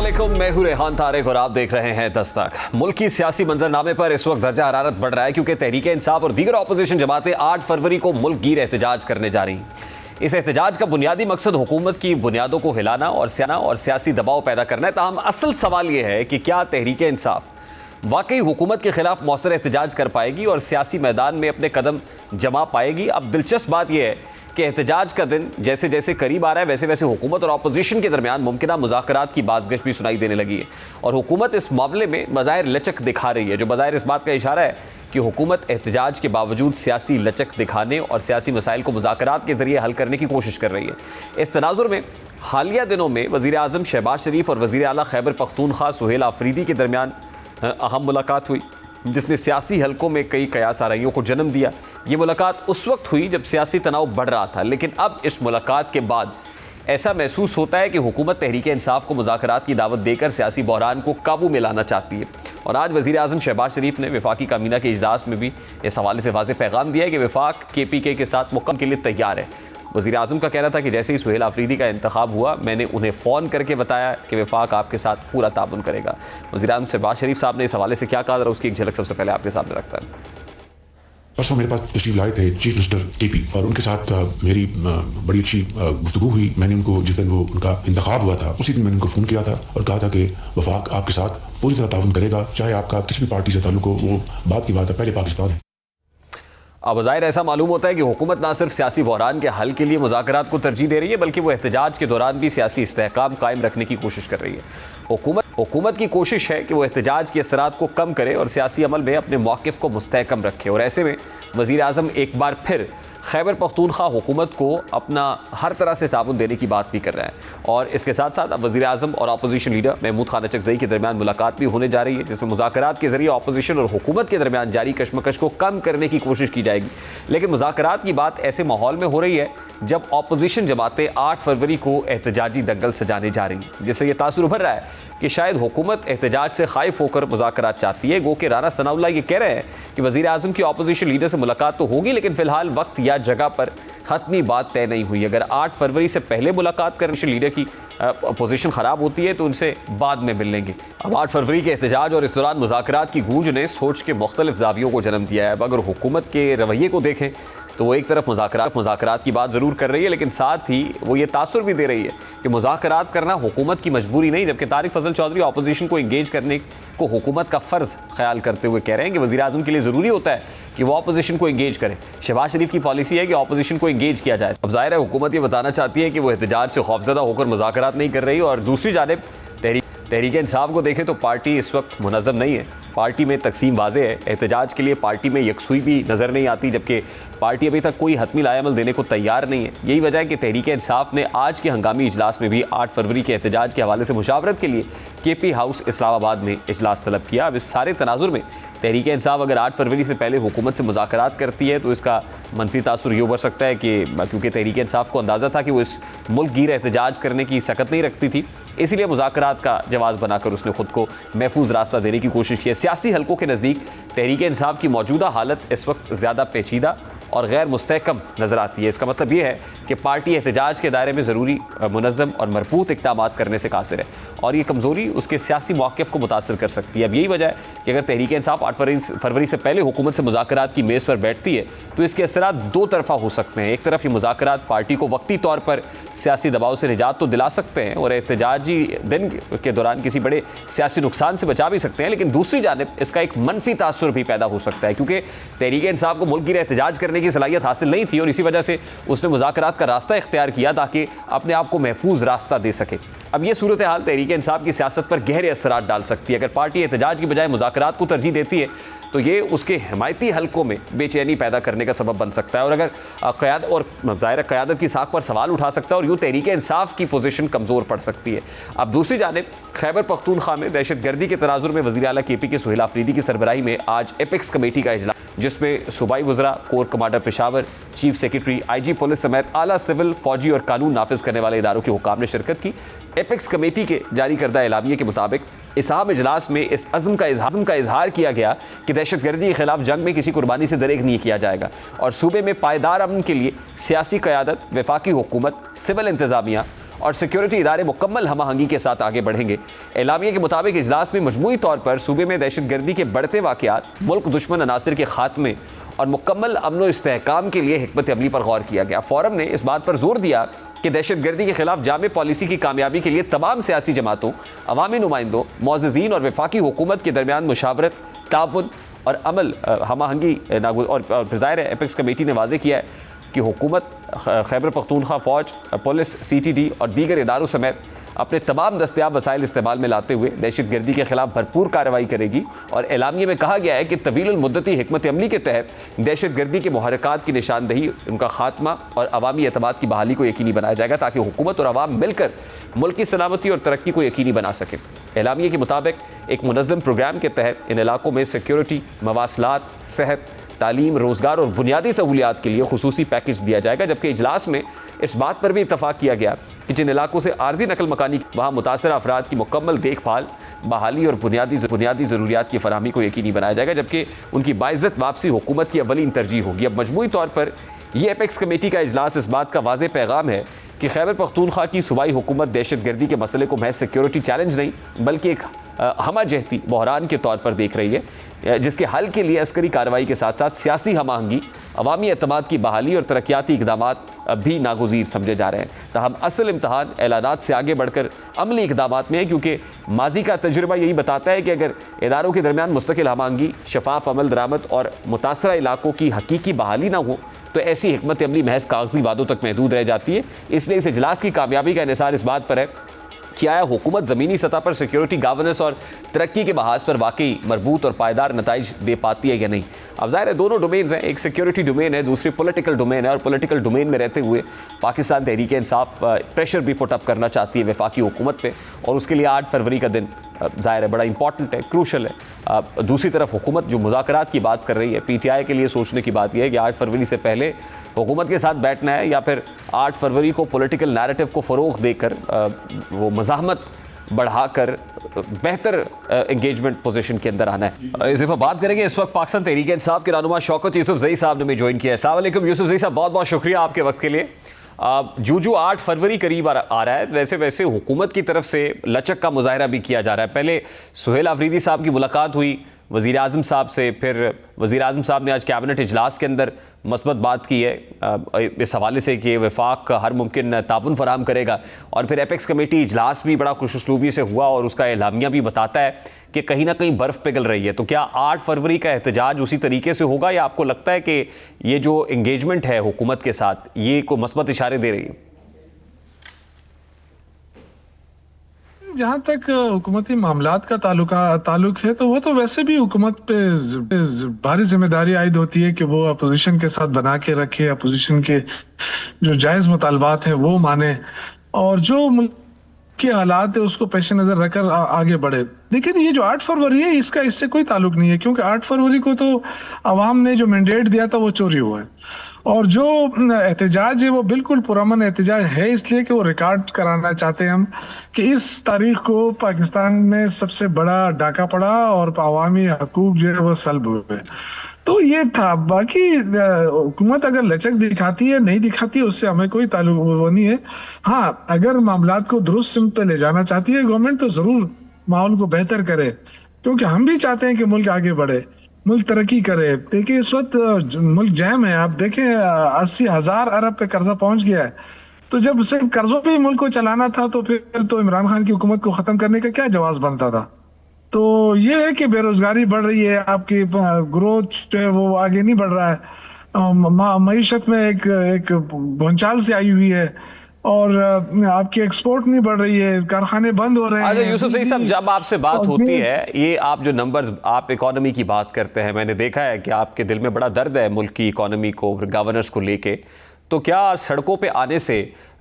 अस्सलामुअलैकुम, मैं हूं रेहान तारिक और आप देख रहे हैं दस्तक। मुल्क की सियासी मंजरनामे पर इस वक्त दर्जा हरारत बढ़ रहा है क्योंकि तहरीक-ए इंसाफ और दीगर अपोजिशन जमातें 8 फरवरी को मुल्क गिर एहतजाज करने जा रही। इस एहतजाज का बुनियादी मकसद हुकूमत की बुनियादों को हिलाना और सियासी दबाव पैदा करना है। ताहम असल सवाल यह है कि क्या तहरीक इंसाफ वाकई हुकूमत के खिलाफ मौसर एहतजाज कर पाएगी और सियासी मैदान में अपने कदम जमा पाएगी। अब दिलचस्प बात यह है कि एहतजाज का दिन जैसे जैसे करीब आ रहा है वैसे वैसे हुकूमत और अपोजिशन के दरमियान मुमकिन मुज़ाकरात की बाज़गश भी सुनाई देने लगी है और हुकूमत इस मामले में बज़ाहिर लचक दिखा रही है, जो बज़ाहिर इस बात का इशारा है कि हुकूमत एहतजाज के बावजूद सियासी लचक दिखाने और सियासी मसाइल को मुज़ाकरात के ज़रिए हल करने की कोशिश कर रही है। इस तनाजुर में हालिया दिनों में वज़ीर आज़म शहबाज शरीफ और वज़ीर आला खैबर पख्तूनख्वा सुहेल आफरीदी के दरमियान अहम मुलाकात हुई जिसने सियासी हलकों में कई कयास आराइयों को जन्म दिया। ये मुलाकात उस वक्त हुई जब सियासी तनाव बढ़ रहा था, लेकिन अब इस मुलाकात के बाद ऐसा महसूस होता है कि हुकूमत तहरीक इंसाफ को मुज़ाकरात की दावत देकर सियासी बहरान को काबू में लाना चाहती है। और आज वज़ीर आज़म शहबाज शरीफ ने वफाकी काबीना के इजलास में भी इस हवाले से वाज़ेह पैगाम दिया है कि वफाक KPK के साथ मुकम्मल के लिए तैयार है। वज़ीर आज़म का कहना था कि जैसे ही सुहेल आफरीदी का इंतखाब हुआ मैंने उन्हें फ़ोन करके बताया कि वफाक आपके साथ पूरा ताउन करेगा। वज़ीर आज़म शहबाज शरीफ साहब ने इस हवाले से क्या कहा, उसकी एक झलक सबसे पहले आपके सामने रखता है। परसों मेरे पास तशरीफ लाए थे चीफ मिनिस्टर KP और उनके साथ मेरी बड़ी अच्छी गुफ्तगू हुई। मैंने उनको जिस दिन वो उनका इंतखाब हुआ था उसी दिन मैंने उनको फ़ोन किया था और कहा था कि वफाक आपके साथ पूरी तरह ताउन करेगा, चाहे आपका किसी भी पार्टी से ताल्लुक हो। वो बात की बात है, पहले पाकिस्तान है। अब ज़ाहिर ऐसा मालूम होता है कि हुकूमत ना सिर्फ सियासी बहरान के हल के लिए मुज़ाकरात को तरजीह दे रही है बल्कि वो एहतजाज के दौरान भी सियासी इस्तेहकाम कायम रखने की कोशिश कर रही है। हुकूमत की कोशिश है कि वो एहतजाज के असरात को कम करे और सियासी अमल में अपने मौक़िफ़ को मुस्तहकम रखे। और ऐसे में वज़ीर आज़म एक बार फिर खैबर पख्तूनख्वा हुकूमत को अपना हर तरह से ताउन देने की बात भी कर रहा है। और इसके साथ साथ अब वज़ीर आज़म और अपोजिशन लीडर महमूद खान अचकज़ई के दरमियान मुलाकात भी होने जा रही है जिसमें मुज़ाकरात के ज़रिए अपोजिशन और हुकूमत के दरमियान जारी कशमकश को कम करने की कोशिश की जाएगी। लेकिन मुज़ाकरात की बात ऐसे माहौल में हो रही है जब अपोजिशन जमातें 8 फरवरी को एहतजाजी दंगल सजाने जा रही हैं, जिससे यह तासुर उभर रहा है कि शायद हुकूमत एहतजाज से खाइफ होकर मुज़ाकरात चाहती है। गो के राना सनाउल्लाह ये कह रहे हैं कि वज़ीर आज़म की अपोजिशन लीडर से मुलाकात तो होगी लेकिन फ़िलहाल वक्त या जगह पर हतमी बात तय नहीं हुई। अगर 8 फरवरी से पहले मुलाकात करने लीडर की पोजीशन ख़राब होती है तो उनसे बाद में मिल लेंगे। अब 8 फरवरी के एहतजाज और इस दौरान मुज़ाकरात की गूंज ने सोच के मुख्तलिफ ज़ावियों को जन्म दिया है। अब अगर हुकूमत के रवैये को देखें तो वो एक तरफ मुज़ाकरात की बात ज़रूर कर रही है लेकिन साथ ही वो ये तासुर भी दे रही है कि मुज़ाकरात करना हुकूमत की मजबूरी नहीं, जबकि तारिक फजल चौधरी अपोजिशन को इंगेज करने को हुकूमत का फ़र्ज़ ख्याल करते हुए कह रहे हैं कि वज़ीर आज़म के लिए ज़रूरी होता है कि वो अपोजिशन को इंगेज करे। शहबाज शरीफ की पॉलिसी है कि अपोजिशन को इंगेज किया जाए। अब ज़ाहिर है हुकूमत ये बताना चाहती है कि वो एहतजाज से खौफज़दा होकर मुज़ाकरात नहीं कर रही और दूसरी जानिब तहरीक इंसाफ को देखें तो पार्टी इस वक्त मुनज़्ज़म नहीं है। पार्टी में तकसीम वाज़े है। एहतजाज के लिए पार्टी में यकसुई भी नज़र नहीं आती, जबकि पार्टी अभी तक कोई हतमी लाएमल देने को तैयार नहीं है। यही वजह है कि तहरीक इंसाफ ने आज के हंगामी इजलास में भी 8 फरवरी के एहतजाज के हवाले से मुशावरत के लिए KP हाउस इस्लामाबाद में इजलास तलब किया। अब इस सारे तनाजुर में तहरीक इंसाफ अगर 8 फरवरी से पहले हुकूमत से मुज़ाकरात करती है तो इसका मनफी तासुर ये उभर सकता है कि क्योंकि तहरीक इंसाफ को अंदाज़ा था कि वो इस मुल्क गिर एहतजाज करने की सकत नहीं रखती थी, इसीलिए मुज़ाकरात का जवाज़ बनाकर उसने खुद को महफूज रास्ता देने की कोशिश की है। सियासी हलकों के नज़दीक तहरीक इंसाफ की मौजूदा हालत इस वक्त ज़्यादा पेचीदा और गैर मुस्तहकम नज़र आती है। इसका मतलब ये है कि पार्टी एहतजाज के दायरे में ज़रूरी मुनज़्ज़म और मरबूत इक़दामात करने से कासिर है और ये कमज़ोरी उसके सियासी मौक़िफ़ को मुतासर कर सकती है। अब यही वजह है कि अगर तहरीक इंसाफ 8 फरवरी से पहले हुकूमत से मुज़ाकरात की मेज़ पर बैठती है तो इसके असरात दो तरफ़ा हो सकते हैं। एक तरफ ये मुज़ाकरात पार्टी को वक्ती तौर पर सियासी दबाव से निजात तो दिला सकते हैं और एहतजाजी दिन के दौरान किसी बड़े सियासी नुकसान से बचा भी सकते हैं, लेकिन दूसरी जानिब इसका एक मनफी तासुर भी पैदा हो सकता है क्योंकि तहरीक इंसाफ को मुल्क गिर एहतजाज करने की सलाहियत हासिल नहीं थी और इसी वजह से उसने मुज़ाकरात का रास्ता इख्तियार किया ताकि अपने आप को महफूज रास्ता दे सके। अब ये सूरत हाल तहरीक इंसाफ की सियासत पर गहरे असरात डाल सकती है। अगर पार्टी एहतजाज की बजाय मुज़ाकरात को तरजीह देती है तो ये उसके हिमायती हलकों में बेचैनी पैदा करने का सबब बन सकता है और अगर क़यादत की साख पर सवाल उठा सकता है और यूँ तहरीक इंसाफ की पोजीशन कमज़ोर पड़ सकती है। अब दूसरी जानिब खैबर पख्तूनख्वा में दहशतगर्दी के तनाजुर में वज़ीर आला KP के सुहेल आफरीदी की सरबराही में आज एपेक्स कमेटी का इजलास, जिसमें सूबाई वज़रा, core commander Peshawar, chief secretary, IG police समेत आला सिविल, फौजी और कानून नाफिज करने वाले इदारों के हुकाम ने शिरकत की। एपेक्स कमेटी के जारी करदा एलामिये के मुताबिक इस अहम इजलास में इस अज़्म का इजहार किया गया कि दहशतगर्दी के खिलाफ जंग में किसी कुर्बानी से दरेक नहीं किया जाएगा और सूबे में पायदार अमन के लिए सियासी क़यादत, वफाकी हुकूमत, सिविल इंतज़ामिया और सिक्योरिटी इदारे मुकम्मल हम आहंगी के साथ आगे बढ़ेंगे। एलामिया के मुताबिक इजलास में मजमूई तौर पर सूबे में दहशतगर्दी के बढ़ते वाक़यात, मुल्क दुश्मन अनासिर के खात्मे और मुकम्मल अमन और इस्तेहकाम के लिए हिकमत अमली पर गौर किया गया। फोरम ने इस बात पर जोर दिया कि दहशतगर्दी के खिलाफ जामे पॉलिसी की कामयाबी के लिए तमाम सियासी जमातों, अवामी नुमाइंदों, मुअज़्ज़िज़ीन और वफाकी हुकूमत के दरमियान मुशावरत, ताउन और अमल हम आहंगी और ज़ाहिर एपेक्स कमेटी ने वाज़ेह किया है कि हुकूमत खैबर पख्तूनख्वा फ़ौज, पुलिस, CTD और दीगर इदारों समेत अपने तमाम दस्तयाब वसाइल इस्तेमाल में लाते हुए दहशतगर्दी के खिलाफ भरपूर कार्रवाई करेगी। और एलामिया में कहा गया है कि तवील मुद्दती हिकमत अमली के तहत दहशतगर्दी के मुहर्रिकात की निशानदही, उनका खात्मा और अवामी एतमाद की बहाली को यकीनी बनाया जाएगा ताकि हुकूमत और अवाम मिलकर मुल्क की सलामती और तरक्की को यकीनी बना सकें। एलामिया के मुताबिक एक मुनज़्ज़म प्रोग्राम के तहत इन इलाकों में सिक्योरिटी, मवासलात, सेहत, तालीम, रोज़गार और बुनियादी सहूलियात के लिए खुसूसी पैकेज दिया जाएगा। जबकि इजलास में इस बात पर भी इत्तफाक किया गया कि जिन इलाकों से आर्जी नकल मकानी, वहाँ मुतासर अफराद की मुकम्मल देखभाल, बहाली और बुनियादी ज़रूरियात की फराहमी को यकीनी बनाया जाएगा, जबकि उनकी बाइज़्ज़त वापसी हुकूमत की अव्वलीन तरजीह होगी। अब मजमूई तौर पर यह एपेक्स कमेटी का इजलास इस बात का वाज़ेह पैगाम है कि खैबर पख्तूनख्वा की सूबाई हुकूमत दहशतगर्दी के मसले को महज सिक्योरिटी चैलेंज नहीं बल्कि एक हमाजहती बहरान के तौर पर देख रही है, जिसके हल के लिए अस्करी कार्रवाई के साथ साथ सियासी हम आहंगी, अवामी एतमाद की बहाली और तरक्याती इकदामात भी नागुज़ीर समझे जा रहे हैं। ताहम असल इम्तहान ऐलानात से आगे बढ़कर अमली इकदामात में है, क्योंकि माजी का तजुर्बा यही बताता है कि अगर इदारों के दरमियान मुस्तकिल हम आहंगी, शफाफ अमल दरामद और मुतासरा इलाकों की हकीकी बहाली ना हो तो ऐसी हिकमत अमली महज कागजी वादों तक महदूद रह जाती है। इसलिए इस इजलास की कामयाबी का इन्हिसार इस बात पर है कि आया हुकूमत ज़मीनी सतह पर सिक्योरिटी, गवर्नेंस और तरक्की के बहाज पर वाकई मरबूत और पायदार नताइज दे पाती है या नहीं। अब ज़ाहिर है दोनों डोमेन्स हैं, एक सिक्योरिटी डोमेन है, दूसरी पॉलिटिकल डोमेन है, और पॉलिटिकल डोमेन में रहते हुए पाकिस्तान तहरीक इंसाफ प्रेशर भी पुट अप करना चाहती है वफाकी हुकूमत पे, और उसके लिए 8 फरवरी का दिन ज़ाहिर है बड़ा इंपॉर्टेंट है, क्रूशल है। दूसरी तरफ हुकूमत जो मुज़ाकरात की बात कर रही है, PTI के लिए सोचने की बात यह है कि 8 फरवरी से पहले हुकूमत के साथ बैठना है या फिर 8 फरवरी को पॉलिटिकल नैरेटिव को फ़रोग़ देकर वो मज़ाहमत बढ़ाकर बेहतर एंगेजमेंट पोजीशन के अंदर आना है। इस पर बात करेंगे इस वक्त पाकिस्तान तहरीक इंसाफ के रहनुमा शौकत यूसुफ़ज़ई साहब ने हमें ज्वाइन किया है। अस्सलाम वालेकुम यूसुफ़ज़ई साहब, बहुत बहुत शुक्रिया आपके वक्त के लिए। जो 8 फरवरी करीब आ रहा है, वैसे वैसे हुकूमत की तरफ से लचक का मुजाहरा भी किया जा रहा है। पहले सुहेल आफरीदी साहब की मुलाकात हुई वज़ीर आज़म साहब से, फिर वज़ीर आज़म साहब ने आज कैबिनेट इजलास के अंदर मस्बत बात की है इस हवाले से कि वफाक हर मुमकिन ताउन फराहम करेगा, और फिर एपेक्स कमेटी इजलास भी बड़ा खुशउस्लूबी से हुआ और उसका एलामिया भी बताता है कि कहीं ना कहीं बर्फ़ पिघल रही है। तो क्या 8 फरवरी का एहतजाज उसी तरीके से होगा, या आपको लगता है कि ये जो इंगेजमेंट है हुकूमत के साथ ये को मस्बत इशारे दे रही है? जहाँ तक हुकूमती मामलात का ताल्लुक है, तो वो तो वैसे भी हुकूमत पे भारी जिम्मेदारी आयद होती है कि वो अपोजिशन के साथ बना के रखे, अपोजिशन के जो जायज़ मुतालबात हैं वो माने, और जो मुल्क के हालात है उसको पेश नज़र रखकर आगे बढ़े। लेकिन ये जो 8 फरवरी है इससे कोई ताल्लुक नहीं है, क्योंकि 8 फरवरी को तो अवाम ने जो मैंडेट दिया था वो चोरी हुआ है, और जो एहतजाज है वो बिल्कुल पुरअमन एहतजाज है, इसलिए कि वो रिकॉर्ड कराना चाहते हैं हम कि इस तारीख को पाकिस्तान में सबसे बड़ा डाका पड़ा और अवामी हकूक जो है वो सल्ब हुए। तो ये था। बाकी हुकूमत अगर लचक दिखाती है नहीं दिखाती है उससे हमें कोई ताल्लुक वो नहीं है। हाँ, अगर मामलात को दुरुस्त सिमत पे ले जाना चाहती है गवर्नमेंट तो जरूर माहौल को बेहतर करे, क्योंकि हम भी चाहते हैं कि मुल्क आगे बढ़े, मुल्क तरक्की करे। देखिए इस वक्त मुल्क जैम है, आप देखें 80,000 अरब पे कर्जा पहुंच गया है। तो जब सिर्फ कर्जों पे ही मुल्क को चलाना था तो फिर तो इमरान खान की हुकूमत को खत्म करने का क्या जवाब बनता था। तो ये है कि बेरोजगारी बढ़ रही है, आपकी ग्रोथ जो है वो आगे नहीं बढ़ रहा है, मईशत में एक भूचाल से आई हुई है, और आपकी एक्सपोर्ट नहीं बढ़ रही है, कारखाने बंद हो रहे हैं। अच्छा यूसुफ़ज़ई साहब, जब आपसे बात होती है, ये आप जो नंबर्स, आप इकोनॉमी की बात करते हैं, मैंने देखा है कि आपके दिल में बड़ा दर्द है मुल्क की इकोनॉमी को, गवर्नेंस को लेके। तो क्या सड़कों पे आने से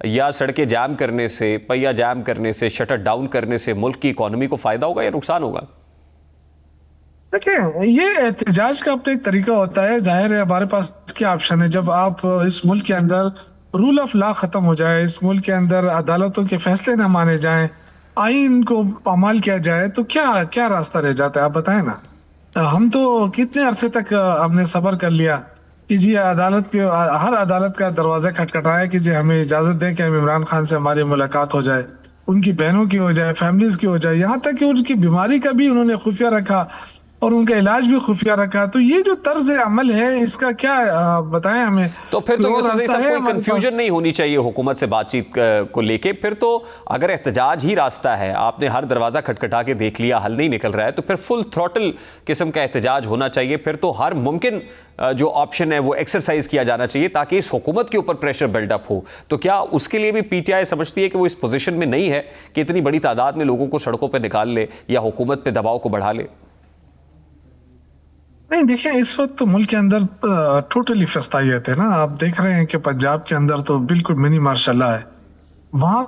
या सड़कें जाम करने से, पहिया जाम करने से, शटर डाउन करने से मुल्क की इकोनॉमी को फायदा होगा या नुकसान होगा? देखिए ये एहतजाज का अपना एक तरीका होता है, जाहिर है हमारे पास क्या ऑप्शन है। जब आप इस मुल्क के अंदर रूल ऑफ लॉ खत्म हो जाए, इस मुल्क के अंदर अदालतों के फैसले ना माने जाएं, आइन को पामाल किया जाए, तो क्या क्या रास्ता रह जाता है आप बताएं ना। हम तो कितने अरसे तक हमने सब्र कर लिया, कि जी हर अदालत का दरवाजा खटखटाया कि जी हमें इजाजत दें कि हम इमरान खान से हमारी मुलाकात हो जाए, उनकी बहनों की हो जाए, फैमिलीज की हो जाए, यहाँ तक कि उनकी बीमारी का भी उन्होंने खुफिया रखा और उनका इलाज भी खुफिया रखा। तो ये जो तर्ज अमल है इसका क्या बताएं हमें, तो फिर कोई तो और यूसुफ रास्ता साहब है कोई हमारे पास? कंफ्यूजन नहीं होनी चाहिए हुकूमत से बातचीत को लेके। फिर तो अगर एहतजाज ही रास्ता है, आपने हर दरवाजा खटखटा के देख लिया, हल नहीं निकल रहा है, तो फिर फुल थ्रॉटल किस्म का एहतजाज होना चाहिए। फिर तो हर मुमकिन जो ऑप्शन है वो एक्सरसाइज किया जाना चाहिए ताकि इस हुकूमत के ऊपर प्रेशर बिल्डअप हो। तो क्या उसके लिए भी पीटीआई समझती है कि वो इस पोजीशन में नहीं है कि इतनी बड़ी तादाद में लोगों को सड़कों पर निकाल ले या हुकूमत पे दबाव को बढ़ा ले? नहीं, देखिए इस वक्त तो मुल्क के अंदर टोटली फस्तायत है ना। आप देख रहे हैं कि पंजाब के अंदर तो बिल्कुल मिनी मार्शल है वहां।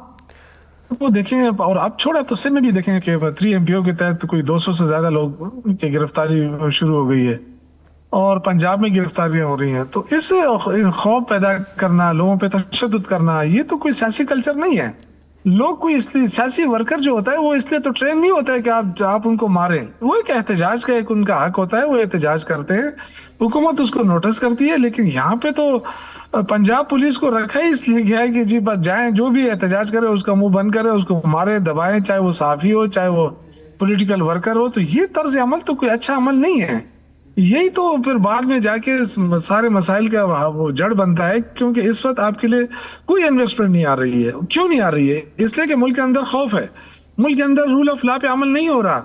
वो देखें, और अब छोड़ा तो सिंध में भी देखें कि 3 एमपीओ के तहत कोई 200 से ज्यादा लोग की गिरफ्तारी शुरू हो गई है और पंजाब में गिरफ्तारियां हो रही हैं। तो इस खौफ पैदा करना, लोगों पे तशद्दुद करना, ये तो कोई सियासी कल्चर नहीं है। लोग कोई इसलिए, सियासी वर्कर जो होता है वो इसलिए तो ट्रेन नहीं होता है कि आप उनको मारें। वो एक एहतजाज का एक उनका हक होता है, वो एहतजाज करते हैं, हुकूमत उसको नोटिस करती है। लेकिन यहाँ पे तो पंजाब पुलिस को रखा ही इसलिए गया है कि जी बस जाएं, जो भी एहतजाज करे उसका मुंह बंद करे, उसको मारे दबाएं, चाहे वो साफी हो चाहे वो पॉलिटिकल वर्कर हो। तो ये तर्ज अमल तो कोई अच्छा अमल नहीं है। यही तो फिर बाद में जाके सारे मसाइल का वो जड़ बनता है, क्योंकि इस वक्त आपके लिए कोई इन्वेस्टमेंट नहीं आ रही है। क्यों नहीं आ रही है? इसलिए कि मुल्क के अंदर खौफ है, मुल्क के अंदर रूल ऑफ लॉ पे अमल नहीं हो रहा।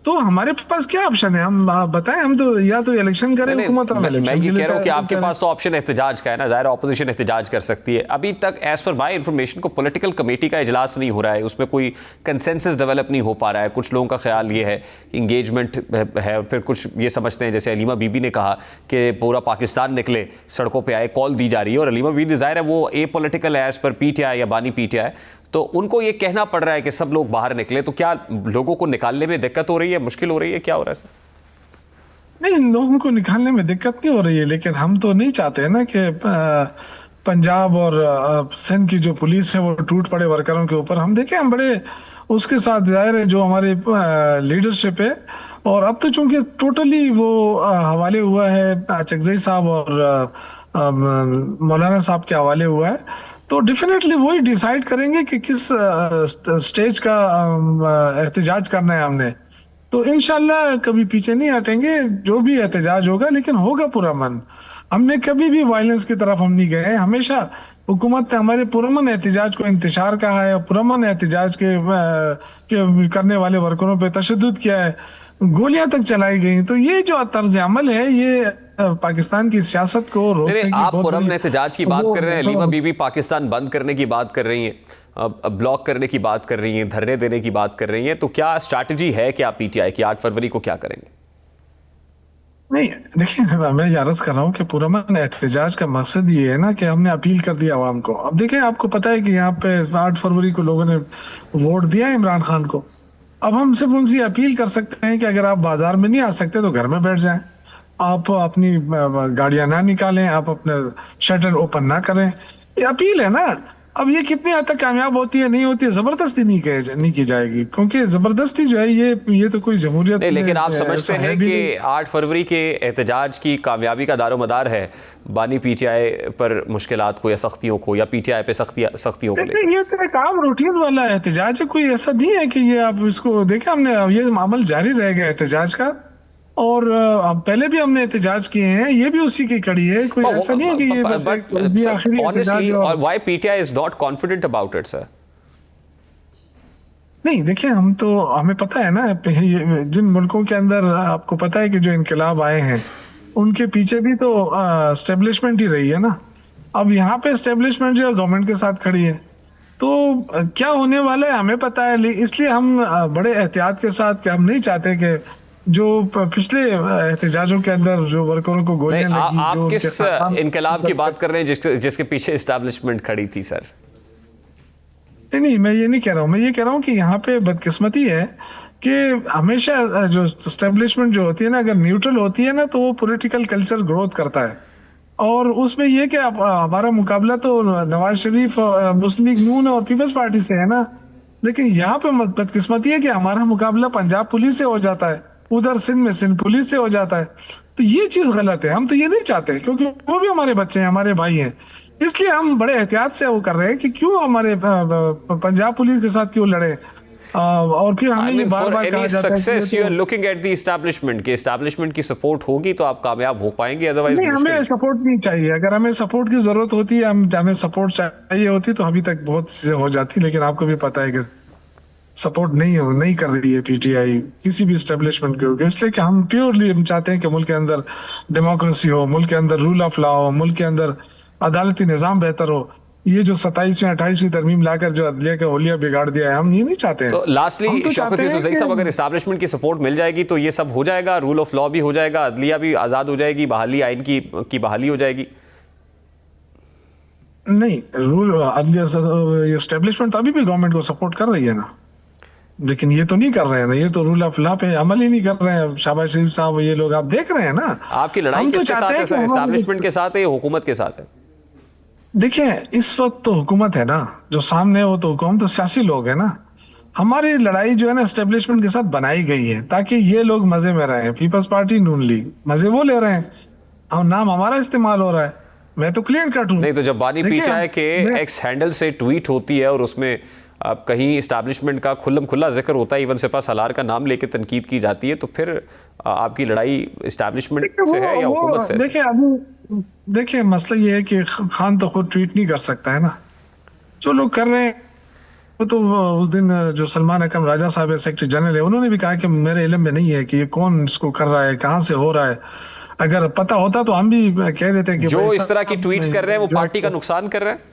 तो हमारे पास क्या ऑप्शन है? हम आप बताएं, हम तो या तो इलेक्शन करें नहीं, हुकूमत, हम मैं इलेक्शन ये के लिए कह रहा हूँ कि तैयारी आपके करें। पास तो ऑप्शन एहतजाज का है ना, ज़ाहिर ऑपोजिशन एहतजाज कर सकती है। अभी तक एज पर माई इन्फॉर्मेशन को पॉलिटिकल कमेटी का इजलास नहीं हो रहा है, उसमें कोई कंसेंसस डेवलप नहीं हो पा रहा है। कुछ लोगों का ख्याल ये है कि इंगेजमेंट है, और फिर कुछ ये समझते हैं, जैसे अलीमा बीबी ने कहा कि पूरा पाकिस्तान निकले सड़कों पर आए, कॉल दी जा रही है। और अलीमा बीबी ज़ाहिर है वो ए पॉलिटिकल है एज पर पीटीआई या बानी पीटीआई, तो उनको ये कहना पड़ रहा है कि सब लोग बाहर निकले। तो क्या लोगों को निकालने में दिक्कत हो रही है, मुश्किल हो रही है, क्या हो रहा है सर? नहीं, लोगों को निकालने में दिक्कत नहीं हो रही है, लेकिन हम तो नहीं चाहते हैं ना कि पंजाब और सिंध की जो पुलिस है वो टूट पड़े वर्करों के ऊपर। हम देखें, हम बड़े उसके साथ जाहिर है जो हमारी लीडरशिप है। और अब तो चूंकि टोटली वो हवाले हुआ है चकजई साहब और मौलाना साहब के हवाले हुआ है, तो डेफिनेटली वही डिसाइड करेंगे कि किस स्टेज का एहतजाज करना है हमने। तो इंशाल्लाह कभी पीछे नहीं हटेंगे, जो भी एहतजाज होगा, लेकिन होगा पूरा मन। हमने कभी भी वायलेंस की तरफ हम नहीं गए। हमेशा हुकूमत ने हमारे पुरअमन एहतजाज को इंतशार कहा है, पुरअमन एहतजाज के करने वाले वर्करों पे तशद्दुद किया है, गोलियां तक चलाई गई। तो ये जो तर्ज अमल है, ये पाकिस्तान की सियासत को रोकने की आप बहुत पुरअमन बड़ी एहतजाज की बात कर रहे हैं, अलीमा बीबी पाकिस्तान बंद करने की बात कर रही हैं, ब्लॉक करने की बात कर रही हैं, धरने देने की बात कर रही हैं। तो क्या स्ट्रैटेजी है क्या पीटीआई की? 8 फरवरी को क्या करेंगे? नहीं, देखिए मैं ये अर्ज कर रहा हूँ कि पुरअमन एहतजाज का मकसद ये है ना कि हमने अपील कर दी आवाम को। अब देखिए, आपको पता है कि यहाँ पे 8 फरवरी को लोगों ने वोट दिया है इमरान खान को। अब हम सिर्फ उनसे अपील कर सकते हैं कि अगर आप बाजार में नहीं आ सकते तो घर में बैठ जाएं, आप अपनी गाड़ियां ना निकालें, आप अपने शटर ओपन ना करें। ये अपील है ना। अब ये कितनी हद तक कामयाब होती है नहीं होती है, जबरदस्ती नहीं की जाएगी, क्योंकि जबरदस्ती जो है ये तो कोई जमहूरियत नहीं, लेकिन आप समझते ऐसा हैं भी कि नहीं। 8 फरवरी के एहतजाज की कामयाबी का दारोमदार है बानी पीटीआई पर मुश्किलात को या सख्तियों को, या पीटीआई पे सख्तियों को लेकर? देखिए, ये तो एक आम रूटीन वाला एहतजाज है, कोई ऐसा नहीं है कि ये आप इसको देखें। हमने ये अमल जारी रहेगा एहतजाज का, और पहले भी हमने एहतजाज किए हैं, ये भी उसी की कड़ी है। कोई ऐसा नहीं है कि ये बस ये आखिरी एहतजाज है। Why PTI is not confident about it sir? नहीं, देखिए हमें पता है ना, जिन मुल्कों के अंदर आपको पता है कि जो इनकलाब आए हैं उनके पीछे भी तो एस्टेब्लिशमेंट ही रही है ना। अब यहाँ पे एस्टेब्लिशमेंट जो है गवर्नमेंट के साथ खड़ी है, तो क्या होने वाला है हमें पता है। इसलिए हम बड़े एहतियात के साथ, कि हम नहीं चाहते कि जो पिछले एहतजाजों के अंदर जो वर्करों को गोलियां लगी, आप जो किस इनकलाब की बात कर रहे हैं जिसके पीछे एस्टेब्लिशमेंट खड़ी थी सर? नहीं, मैं ये नहीं कह रहा हूँ। मैं ये कह रहा हूँ कि यहाँ पे बदकिस्मती है कि हमेशा जो एस्टेब्लिशमेंट जो होती है ना, अगर न्यूट्रल होती है ना, तो वो पॉलिटिकल कल्चर ग्रोथ करता है। और उसमें ये कि हमारा मुकाबला तो नवाज शरीफ, मुस्लिम लीग नून और पीपल्स पार्टी से है ना। लेकिन यहाँ पे बदकिस्मती है कि हमारा मुकाबला पंजाब पुलिस से हो जाता है, उधर सिंध में सिंध पुलिस से हो जाता है। तो ये चीज गलत है, हम तो ये नहीं चाहते, क्योंकि वो भी हमारे बच्चे हैं, हमारे भाई हैं। इसलिए हम बड़े एहतियात से वो कर रहे हैं कि क्यों हमारे पंजाब पुलिस के साथ क्यों लड़े। और फिर हमें ये बार बार कहा जाता है सक्सेस कि you are looking at the establishment के एस्टैब्लिशमेंट की सपोर्ट होगी तो आप कामयाब हो पाएंगे, अदरवाइज नहीं, हमें सपोर्ट नहीं चाहिए। अगर हमें सपोर्ट की जरूरत होती है, हमें सपोर्ट चाहिए होती तो अभी तक बहुत चीजें हो जाती, लेकिन आपको भी पता है कि सपोर्ट नहीं कर रही है पीटीआई किसी भी एस्टेब्लिशमेंट के ऊपर। इसलिए कि हम प्योरली हम चाहते हैं कि मुल्क के अंदर डेमोक्रेसी हो, मुल्क के अंदर रूल ऑफ लॉ हो, मुल्क के अंदर अदालती निजाम बेहतर हो। ये जो 27वीं 28वीं तरमीम लाकर जो अदलिया का होलिया बिगाड़ दिया है, हम ये नहीं चाहते हैं। तो लास्टली हम तो शौकत चाहते हैं यूसुफजई साहब, अगर एस्टैब्लिशमेंट की सपोर्ट मिल जाएगी तो ये सब हो जाएगा, रूल ऑफ लॉ भी हो जाएगा, अदलिया भी आजाद हो जाएगी, बहाली आइन की बहाली हो जाएगी। नहीं, रूल अदलिया एस्टेब्लिशमेंट तो अभी भी गवर्नमेंट को सपोर्ट कर रही है ना, लेकिन ये तो नहीं कर रहे हैं ना, ये तो रूल ऑफ लॉ पे अमल ही नहीं कर रहे हैं। शाहबाज शरीफ साहब, ये लोग आप देख रहे हैं ना। आपकी लड़ाई हम तो किसके साथ चाहते है हैं सर, कि एस्टैब्लिशमेंट के साथ है या हुकूमत के साथ है? देखिए, इस वक्त तो हुकूमत है ना, जो सामने है वो तो हुकूमत, तो सियासी लोग है ना। हमारी लड़ाई जो है ना एस्टेब्लिशमेंट के साथ बनाई गई है ताकि ये लोग मजे में रहे। पीपल्स पार्टी, नून लीग मजे वो ले रहे हैं और नाम हमारा इस्तेमाल हो रहा है। मैं तो क्लियर कट हूं। नहीं तो जब बानी देखिए, पीटीआई के एक्स हैंडल से ट्वीट होती है और उसमें अब कहीं इस्टेब्लिशमेंट का खुल्लम खुल्ला जिक्र होता है, इवन सिपा सलार का नाम लेके तनकीद की जाती है, तो फिर आपकी लड़ाई इस्टेब्लिशमेंट से है या हुकूमत से? देखिए अभी देखिए, मसला ये है कि खान तो खुद ट्वीट नहीं कर सकता है ना। जो लोग कर रहे हैं वो तो उस दिन जो सलमान अकरम राजा साहब है, सेक्रेटरी जनरल है, उन्होंने भी कहा कि मेरे इल्म में नहीं है कि ये कौन इसको कर रहा है, कहाँ से हो रहा है। अगर पता होता तो हम भी कह देते हैं कि जो इस तरह की ट्वीट्स कर रहे हैं वो पार्टी का नुकसान कर रहे हैं।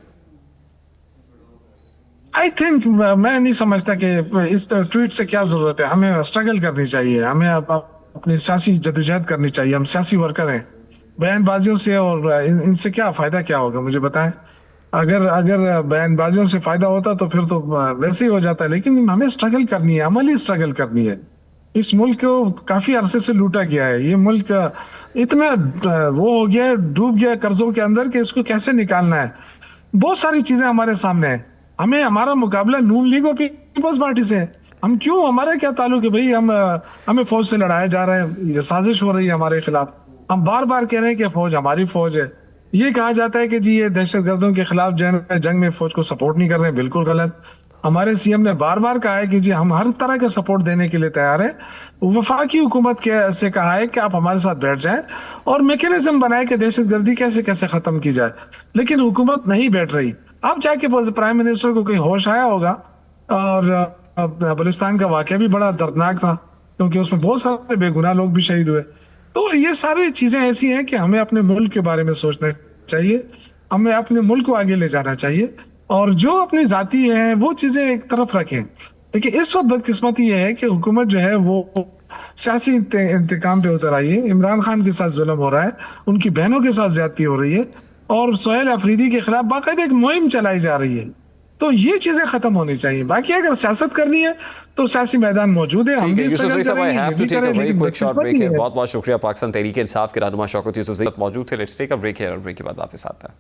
आई थिंक, मैं नहीं समझता कि इस ट्वीट से क्या जरूरत है। हमें स्ट्रगल करनी चाहिए, हमें अपनी सियासी जदोजहद करनी चाहिए। हम सियासी वर्कर हैं। बयानबाजियों से और इनसे क्या फायदा क्या होगा, मुझे बताएं। अगर अगर बयानबाजियों से फायदा होता तो फिर तो वैसे ही हो जाता है, लेकिन हमें स्ट्रगल करनी है, अमली स्ट्रगल करनी है। इस मुल्क को काफी अरसे से लूटा गया है। ये मुल्क इतना वो हो गया है, डूब गया कर्जों के अंदर, कि इसको कैसे निकालना है। बहुत सारी चीजें हमारे सामने है। हमारा मुकाबला नून लीग और पीपल्स पार्टी से है। हम क्यों, हमारा क्या ताल्लुक है भाई। हमें फौज से लड़ाया जा रहा है, ये साजिश हो रही है हमारे खिलाफ। हम बार बार कह रहे हैं कि फौज हमारी फौज है। ये कहा जाता है कि जी ये दहशतगर्दों के खिलाफ जंग में फौज को सपोर्ट नहीं कर रहे हैं, बिल्कुल गलत। हमारे सीएम ने बार बार कहा है कि जी हम हर तरह का सपोर्ट देने के लिए तैयार हैं। वफाकी हुकूमत से कहा है कि आप हमारे साथ बैठ जाएं और मैकेनिज्म बनाए कि दहशतगर्दी कैसे कैसे खत्म की जाए, लेकिन हुकूमत नहीं बैठ रही। अब जाके प्राइम मिनिस्टर को कोई होश आया होगा। और बलूचिस्तान का वाकया भी बड़ा दर्दनाक था, क्योंकि उसमें बहुत सारे बेगुनाह लोग भी शहीद हुए। तो ये सारी चीजें ऐसी हैं कि हमें अपने मुल्क के बारे में सोचना चाहिए, हमें अपने मुल्क को आगे ले जाना चाहिए, और जो अपनी जाति है वो चीजें एक तरफ रखें। देखिए, इस वक्त बदकिस्मती ये है कि हुकूमत जो है वो सियासी इंतकाम पे उतर आई है। इमरान खान के साथ जुल्म हो रहा है, उनकी बहनों के साथ ज्यादती हो रही है, और सोहेल अफरीदी के खिलाफ बाकायदा एक मुहिम चलाई जा रही है। तो ये चीजें खत्म होनी चाहिए। बाकी अगर सियासत करनी है तो सियासी मैदान मौजूद है, हम भी स्ट्रगल करेंगे, ये भी करें, लेकिन बदकिस्मती है। बहुत बहुत शुक्रिया। पाकिस्तान तहरीक इंसाफ के रहनुमा शौकत यूसुफजई मौजूद थे। Let's take a break here और ब्रेक के बाद वापस आता है।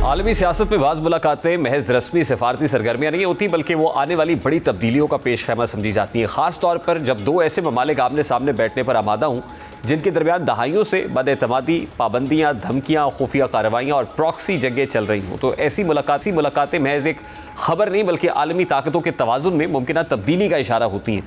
आलमी सियासत में बाज़ मुलाकातें महज रस्मी सिफारती सरगर्मियाँ नहीं होती, बल्कि वो आने वाली बड़ी तब्दीलियों का पेश खैमा समझी जाती हैं। ख़ास तौर पर जब दो ऐसे ममालिक आमने सामने बैठने पर आमादा हूँ जिनके दरमियान दहाइयों से बदएतमादी, पाबंदियाँ, धमकियाँ, खुफिया कार्रवाइयाँ और प्रॉक्सी जंगें चल रही हों, तो ऐसी मुलाकातें महज एक खबर नहीं बल्कि आलमी ताकतों के तवाज़ुन में मुमकिन तब्दीली का इशारा होती हैं।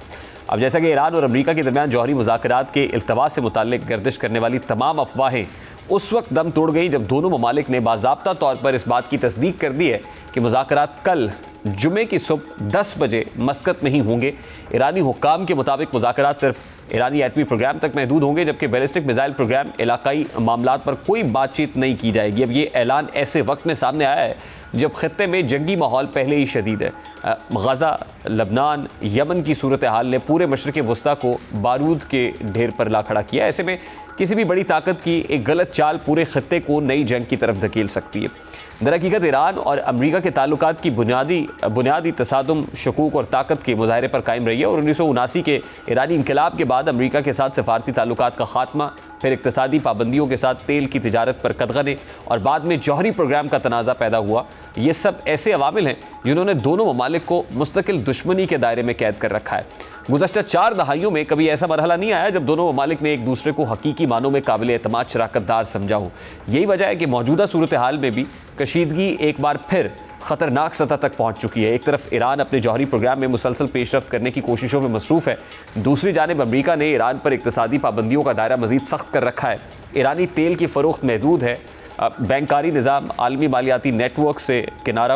अब जैसा कि ईरान और अमरीका के दरमियान जौहरी मुज़ाकरात के इल्तवा से मुताल्लिक गर्दिश करने वाली तमाम अफवाहें उस वक्त दम तोड़ गई जब दोनों ममालिक ने बाज़ाब्ता तौर पर इस बात की तस्दीक कर दी है कि मुज़ाकरात कल जुमे की सुबह 10 बजे मस्कत में ही होंगे। ईरानी हुक्काम के मुताबिक मुज़ाकरात सिर्फ ईरानी एटमी प्रोग्राम तक महदूद होंगे, जबकि बैलिस्टिक मिसाइल प्रोग्राम, इलाकाई मामलात पर कोई बातचीत नहीं की जाएगी। अब ये ऐलान ऐसे वक्त में सामने आया है जब खत्ते में जंगी माहौल पहले ही शदीद है। गज़ा, लबनान, यमन की सूरत हाल ने पूरे मशरिक़ वस्ता को बारूद के ढेर पर ला खड़ा किया। ऐसे में किसी भी बड़ी ताकत की एक गलत चाल पूरे खत्ते को नई जंग की तरफ धकेल सकती है। दरहकीकत ईरान और अमरीका के ताल्लुकात की बुनियादी तसादुम, शकूक और ताकत के मुजाहरे पर कायम रही है, और 1979 के ईरानी इनकलाब के बाद अमरीका के साथ सफारती ताल्लुकात का खात्मा फिर इक्तिसादी पाबंदियों के साथ तेल की तिजारत पर कदगने और बाद में जौहरी प्रोग्राम का तनाज़ा पैदा हुआ। ये सब ऐसे अवामिल हैं जिन्होंने दोनों ममालिक को मुस्तकिल दुश्मनी के दायरे में कैद कर रखा है। गुज़श्ता 4 दहाइयों में कभी ऐसा मरहला नहीं आया जब दोनों ममालिक ने एक दूसरे को हकीकी मानों में काबिल एतमाद शराकतदार समझा हो। यही वजह है कि मौजूदा सूरत हाल में भी कशीदगी एक बार फिर ख़तरनाक सतह तक पहुंच चुकी है। एक तरफ ईरान अपने जौहरी प्रोग्राम में मुसलसल पेशरफ्त करने की कोशिशों में मसरूफ़ है, दूसरी जानिब अमरीका ने ईरान पर इक्तिसादी पाबंदियों का दायरा मज़ीद सख्त कर रखा है। ईरानी तेल की फ़रोख्त महदूद है, बैंकारी निज़ाम आलमी मालियाती नेटवर्क से किनारा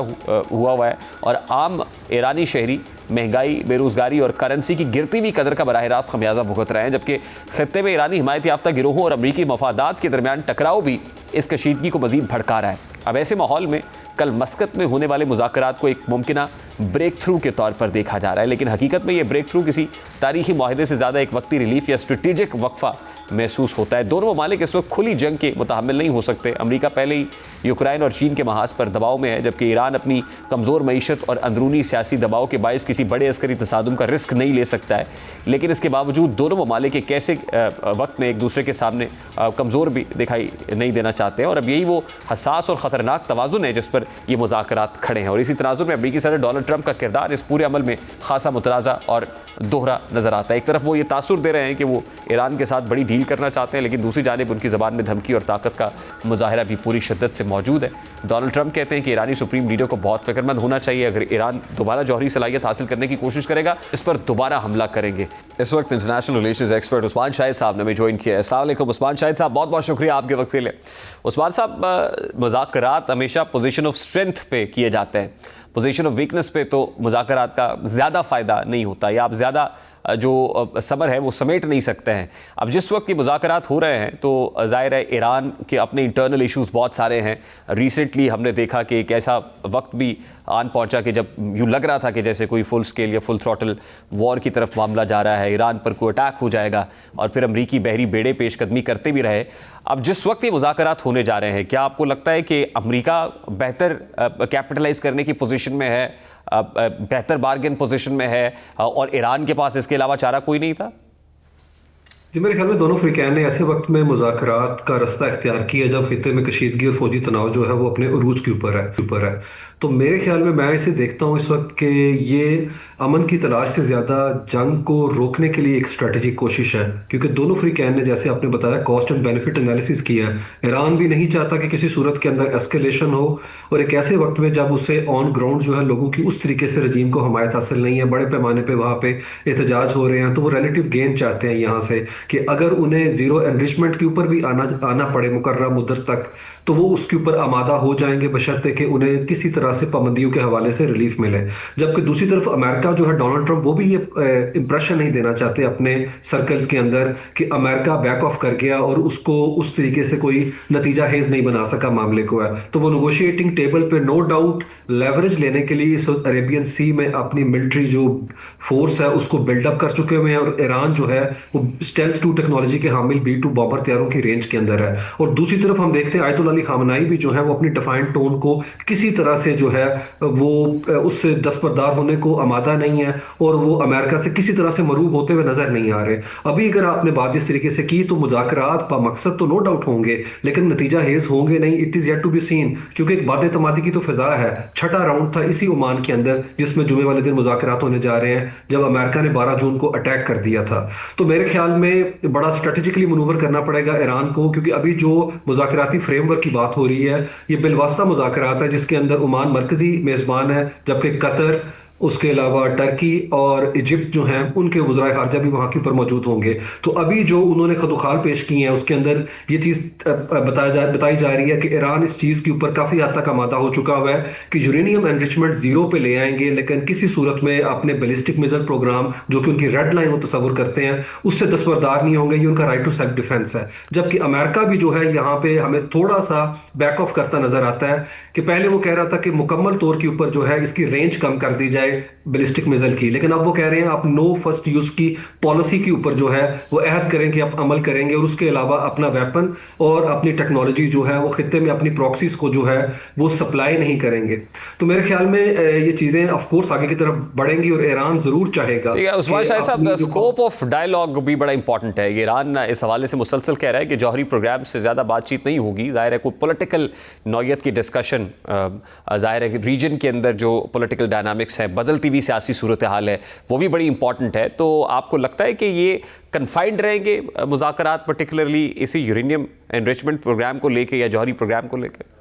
हुआ है और आम ईरानी शहरी महंगाई, बेरोज़गारी और करेंसी की गिरती हुई कदर का बराह रास्त खमियाजा भुगत रहे हैं। जबकि खित्ते में ईरानी हिमायत याफ्ता गिरोहों और अमरीकी मफादात के दरमियान टकराव भी इस कशीदगी को मज़ीद भड़का रहा है। अब ऐसे माहौल में कल मस्कत में होने वाले मुज़ाकरात को एक मुमकिना ब्रेक थ्रू के तौर पर देखा जा रहा है, लेकिन हकीकत में ये ब्रेक थ्रू किसी तारीखी मुआहदे से ज़्यादा एक वक्ती रिलीफ या स्ट्रेटेजिक वक्फा महसूस होता है। दोनों ममालिक इस वक्त खुली जंग के मुतहम्मिल नहीं हो सकते। अमरीका पहले ही यूक्रेन और चीन के महाज पर दबाव में है, जबकि ईरान अपनी कमज़ोर मईशत और अंदरूनी सियासी दबाव के बायस किसी बड़े अस्करी तसादुम का रिस्क नहीं ले सकता है। लेकिन इसके बावजूद दोनों ममालिक एक ऐसे वक्त में एक दूसरे के सामने कमज़ोर भी दिखाई नहीं देना चाहते हैं और अब यही वो हसास और ख़तरनाक तवाज़ुन है जिस पर ये मुज़ाकरात खड़े हैं। और इसी तनाजुर में अमरीकी सदर डोनाल्ड ट्रंप का किरदार इस पूरे अमल में खासा मुतनाज़ा और दोहरा नज़र आता है। एक तरफ वो ये तासुर दे रहे हैं कि वो ईरान के साथ बड़ी डील करना चाहते हैं, लेकिन दूसरी जानिब उनकी ज़बान में धमकी और ताकत का मुजाहरा भी पूरी शिद्दत से मौजूद है। डोनाल्ड ट्रंप कहते हैं कि ईरानी सुप्रीम लीडर को बहुत फिक्रमंद होना चाहिए। अगर ईरान दोबारा जौहरी सलाहियत हासिल करने की कोशिश करेगा, इस पर दोबारा हमला करेंगे। इस वक्त international relations expert Usman Shahid साहब ने हमें ज्वाइन किया है। अस्सलाम वालेकुम उस्मान शाहिद साहब, बहुत बहुत शुक्रिया आपके वक्त के लिए। उस्मान साहब, मुज़ाकरात हमेशा पोजीशन ऑफ स्ट्रेंथ पे किए जाते हैं, पोजीशन ऑफ वीकनेस पे तो मुज़ाकरात का ज़्यादा फ़ायदा नहीं होता या आप ज़्यादा जो समर है वो समेट नहीं सकते हैं। अब जिस वक्त ये मुज़ाकरात हो रहे हैं तो ज़ाहिर है ईरान के अपने इंटरनल इश्यूज़ बहुत सारे हैं। रिसेंटली हमने देखा कि एक ऐसा वक्त भी आन पहुंचा कि जब यूँ लग रहा था कि जैसे कोई फुल स्केल या फुल थ्रॉटल वॉर की तरफ मामला जा रहा है, ईरान पर कोई अटैक हो जाएगा और फिर अमरीकी बहरी बेड़े पेशकदमी करते भी रहे। अब जिस वक्त ये मुज़ाकरात होने जा रहे हैं, क्या आपको लगता है कि अमरीका बेहतर कैपिटलाइज़ करने की पोजीशन में है, बेहतर बार्गेन पोजीशन में है और ईरान के पास इसके अलावा चारा कोई नहीं था? जी, मेरे ख्याल में दोनों फ़रीक़ैन ने ऐसे वक्त में मुज़ाकरात का रास्ता इख्तियार किया जब खित्ते में कशीदगी और फौजी तनाव जो है वो अपने उरूज के ऊपर है। तो मेरे ख्याल में मैं इसे देखता हूँ इस वक्त कि ये अमन की तलाश से ज़्यादा जंग को रोकने के लिए एक स्ट्रेटजिक कोशिश है, क्योंकि दोनों फ़रीक़ैन ने, जैसे आपने बताया, कॉस्ट एंड बेनिफिट एनालिसिस किया है। ईरान भी नहीं चाहता कि किसी सूरत के अंदर एस्केलेशन हो और एक ऐसे वक्त में जब उसे ऑन ग्राउंड जो है लोगों की उस तरीके से रजीम को हमायत हासिल नहीं है, बड़े पैमाने पर वहाँ पे एहतजाज हो रहे हैं, तो वो रिलेटिव गेन चाहते हैं यहाँ से कि अगर उन्हें ज़ीरो एनरिचमेंट के ऊपर भी आना पड़े मुकर्रर मुद्दत तक, तो वो उसके ऊपर आमादा हो जाएंगे बशर्ते कि उन्हें किसी तरह से पाबंदियों के हवाले से रिलीफ मिले। जबकि दूसरी तरफ अमेरिका जो है, डोनाल्ड ट्रंप, वो भी ये इंप्रेशन नहीं देना चाहते अपने सर्कल्स के अंदर कि अमेरिका बैक ऑफ कर गया और उसको उस तरीके से कोई नतीजा हेज नहीं बना सका मामले को है। तो वो नेगोशिएटिंग टेबल पे नो डाउट लेवरेज लेने के लिए इस अरेबियन सी में अपनी मिलिट्री जो फोर्स है उसको बिल्डअप कर चुके हुए हैं और ईरान जो है वो स्टेल्थ 2 टेक्नोलॉजी के हामिल B-2 बॉम्बर तैयारों की रेंज के अंदर है। और दूसरी तरफ हम देखते हैं आयतुल्लाह अली खामनाई भी जो है वो अपनी डिफाइंड टोन को किसी तरह से जो है वो उससे दस्तबरदार होने को आमादा नहीं है और वो अमेरिका से किसी तरह से मरूब होते हुए नजर नहीं आ रहे। अभी अगर आपने बात इस तरीके से की तो मुज़ाकरात का मकसद तो नो डाउट होंगे, लेकिन नतीजा हेज होंगे नहीं, it is yet to be seen, क्योंकि एक बाद एतमादी की तो फिजा है। छठा राउंड था इसी ओमान के अंदर जिसमें जुमे वाले दिन मुज़ाकरात होने जा रहे हैं, जब अमेरिका ने 12 जून को अटैक कर दिया था। तो मेरे ख्याल में बड़ा स्ट्रेटेजिकली मनूवर करना पड़ेगा ईरान को, क्योंकि अभी जो मुज़ाकराती फ्रेमवर्क की बात हो रही है ये बिलवास्ता मुज़ाकरात है जिसके अंदर ओमान मरकजी मेज़बान है, जबकि कतर, उसके अलावा टर्की और इजिप्ट जो हैं उनके वज़राए ख़ारजा भी वहाँ के ऊपर मौजूद होंगे। तो अभी जो उन्होंने खदोखाल पेश की हैं उसके अंदर ये चीज़ बताई जा रही है कि ईरान इस चीज़ के ऊपर काफ़ी हद तक आमादा हो चुका हुआ है कि यूरेनियम एनरिचमेंट ज़ीरो पे ले आएंगे, लेकिन किसी सूरत में अपने बैलिस्टिक मिसाइल प्रोग्राम जो कि उनकी रेड लाइन वो तस्वुर करते हैं उससे दस्तबरदार नहीं होंगे। ये उनका राइट टू सेल्फ डिफेंस है। जबकि अमेरिका भी जो है यहाँ पे हमें थोड़ा सा बैक ऑफ करता नजर आता है कि पहले वो कह रहा था कि मुकम्मल तौर के ऊपर जो है इसकी रेंज कम कर दी जाए, बैलिस्टिक मिसाइल की, लेकिन अब वो कह रहे हैं आप नो फर्स्ट यूज की पॉलिसी के ऊपर जो है वो अहद करें कि आप अमल करेंगे, और उसके अलावा अपना वेपन और अपनी टेक्नोलॉजी जो है वो खित्ते में अपनी प्रॉक्सीज को जो है वो सप्लाई नहीं करेंगे। तो मेरे ख्याल में ये चीजें ऑफ कोर्स आगे की तरफ बढ़ेंगी और ईरान जरूर चाहेगा। ठीक है उस्मान शाहिद साहब, स्कोप ऑफ डायलॉग भी बड़ा इंपॉर्टेंट है। ईरान इस हवाले से मुसलसल कह रहा है कि जौहरी प्रोग्राम से ज़्यादा बातचीत नहीं होगी। जाहिर है कोई पॉलिटिकल नौयत की डिस्कशन, जाहिर है कि रीजन के अंदर जो पॉलिटिकल डायनामिक्स है, बदलती हुई सियासी सूरत हाल है, वो भी बड़ी इंपॉर्टेंट है। तो आपको लगता है कि ये कन्फाइंड रहेंगे मुज़ाकरात, पर्टिकुलरली इसी यूरेनियम एनरिचमेंट प्रोग्राम को लेके या जौहरी प्रोग्राम को लेकर?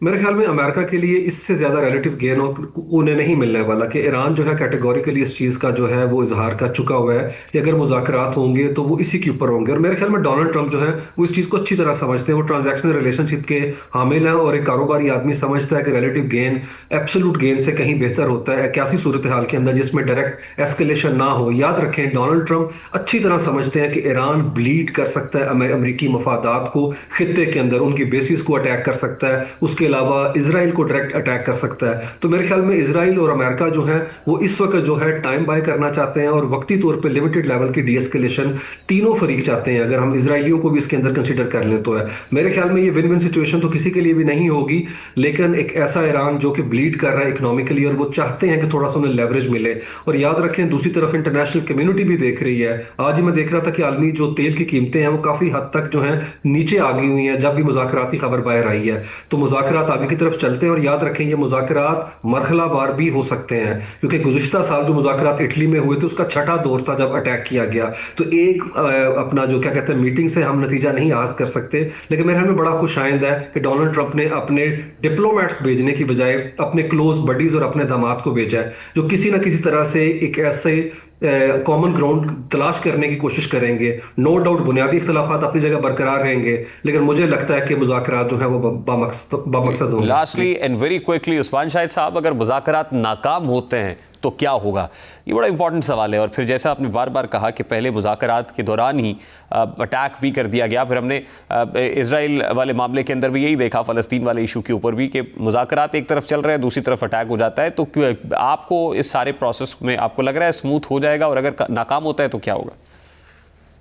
मेरे ख्याल में अमेरिका के लिए इससे ज्यादा रिलेटिव गेन उन्हें नहीं मिलने वाला कि ईरान जो है कैटेगोरिकली इस चीज का जो है वो इजहार कर चुका हुआ है कि अगर मुज़ाकरात होंगे तो वो इसी के ऊपर होंगे। और मेरे ख्याल में डोनाल्ड ट्रंप जो है वो इस चीज को अच्छी तरह समझते हैं, वो ट्रांजैक्शनल रिलेशनशिप के हामिल हैं, और एक कारोबारी आदमी समझता है कि रिलेटिव गेन एब्सोल्यूट गेन से कहीं बेहतर होता है ऐसी सूरत हाल के अंदर जिसमें डायरेक्ट एस्केलेशन ना हो। याद रखें डोनाल्ड ट्रंप अच्छी तरह समझते हैं कि ईरान ब्लीड कर सकता है अमेरिकी मफादात को खित्ते के अंदर, उनकी बेसिस को अटैक कर सकता है, उसके अलावा इसराइल को डायरेक्ट अटैक कर सकता है। तो मेरे ख्याल में इसराइल और अमेरिका जो है वो इस वक्त जो है टाइम बाय करना चाहते हैं और वक्ती तौर पे लिमिटेड लेवल की डीएस्केलेशन तीनों फरीक चाहते हैं। अगर हम इसराइलियों को भी इसके अंदर कंसीडर कर लें तो है मेरे ख्याल में ये विन विन सिचुएशन तो किसी के लिए भी नहीं होगी, लेकिन एक ऐसा ईरान जो कि ब्लीड कर रहा है इकोनॉमिकली और वो चाहते हैं कि थोड़ा सा उन्हें लेवरेज मिले। और याद रखें दूसरी तरफ इंटरनेशनल कम्युनिटी भी देख रही है। आज ही मैं देख रहा था कि आलमी जो तेल की कीमतें हैं वो काफी हद तक जो है नीचे आ गई हुई हैं जब भी मुज़ाकराती खबर बाहर आई है। तो मुज़ाकरात आगे की तरफ चलते हैं और याद रखें ये मुज़ाकरात मरहलावार भी हो सकते हैं, क्योंकि गुज़िश्ता साल जो मुज़ाकरात इटली में हुए थे उसका छठा दौर था जब अटैक किया गया। तो एक अपना जो क्या कहते हैं मीटिंग से हम नतीजा नहीं हासिल कर सकते, लेकिन मेरे ख्याल में बड़ा खुशाइंद है कि डोनाल्ड ट्रंप ने अपने डिप्लोमेट्स भेजने की बजाय अपने क्लोज बडीज और अपने दामाद को भेजा है जो किसी ना किसी तरह से एक ऐसे कॉमन ग्राउंड तलाश करने की कोशिश करेंगे। नो डाउट बुनियादी इख्तलाफात अपनी जगह बरकरार रहेंगे, लेकिन मुझे लगता है कि मुज़ाकरात जो है वो बामकसद होंगे। Lastly and very quickly Usman Shahid साहब, अगर मुज़ाकरात नाकाम होते हैं तो क्या होगा? ये बड़ा इंपॉर्टेंट सवाल है। और फिर जैसा आपने बार बार कहा कि पहले मुज़ाकरात के दौरान ही अटैक भी कर दिया गया, फिर हमने इजराइल वाले मामले के अंदर भी यही देखा, फ़लस्तीन वाले इशू के ऊपर भी, कि मुज़ाकरात एक तरफ चल रहे हैं दूसरी तरफ अटैक हो जाता है। तो आपको इस सारे प्रोसेस में आपको लग रहा है स्मूथ हो जाएगा, और अगर नाकाम होता है तो क्या होगा?